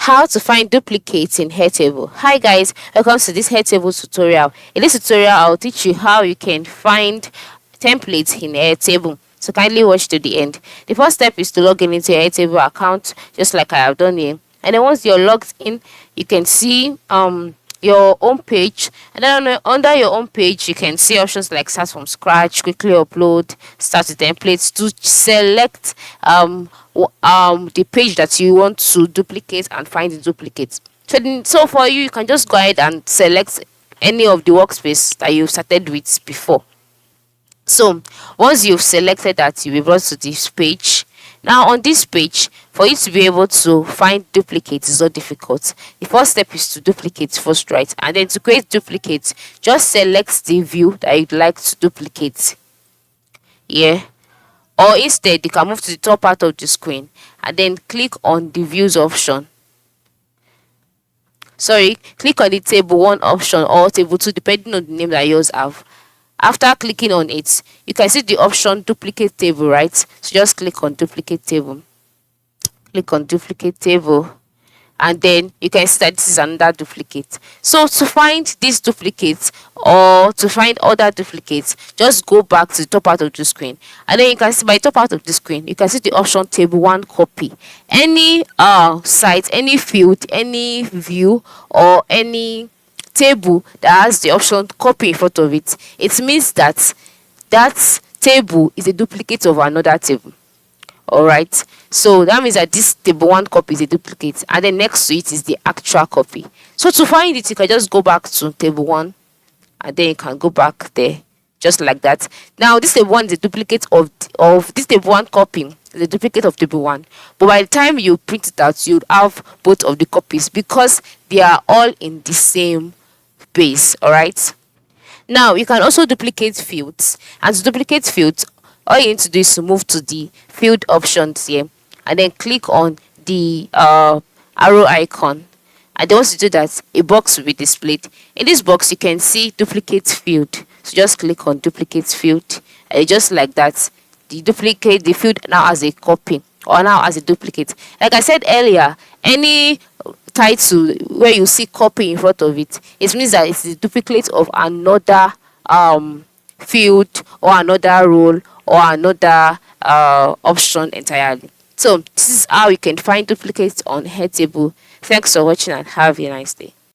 How to find duplicates in Airtable. Hi guys, welcome to this Airtable tutorial. In this tutorial, I'll teach you how you can find templates in Airtable. So kindly watch to the end. The first step is to log in into your Airtable account, just like I have done here. And then once you're logged in, you can see your home page, and then under your home page you can see options like start from scratch, quickly upload, start with templates. To select the page that you want to duplicate and find the duplicates. So for you can just go ahead and select any of the workspace that you've started with before. So once you've selected that, you'll be brought to this page. Now on this page, for you to be able to find duplicates is not difficult. The first step is to duplicate first, right? And then to create duplicates, just select the view that you'd like to duplicate. Yeah. Or instead, you can move to the top part of the screen and then click on the views option. Click on the table 1 option or table 2 depending on the name that yours have. After clicking on it, you can see the option duplicate table, right? So just click on duplicate table. Click on duplicate table, and then you can see that this is another duplicate. So to find these duplicates or to find other duplicates, just go back to the top part of the screen, and then you can see by the top part of the screen you can see the option table 1 copy. Any site, any field, any view or any table that has the option copy in front of it, it means that that table is a duplicate of another table. Alright, so that means that this table 1 copy is a duplicate, and then next to it is the actual copy. So to find it, you can just go back to table 1, and then you can go back there just like that. Now this table 1 is a duplicate of this table 1 copy is a duplicate of table 1, but by the time you print it out, you'll have both of the copies because they are all in the same base. Alright, now you can also duplicate fields, and to duplicate fields, all you need to do is to move to the field options here and then click on the arrow icon, and then once you do that, a box will be displayed. In this box you can see duplicate field, so just click on duplicate field, and just like that, the field now has a copy or now as a duplicate. Like I said earlier, any title where you see copy in front of it, it means that it's a duplicate of another field or another role or another option entirely. So this is how you can find duplicates on Airtable. Thanks for watching and have a nice day.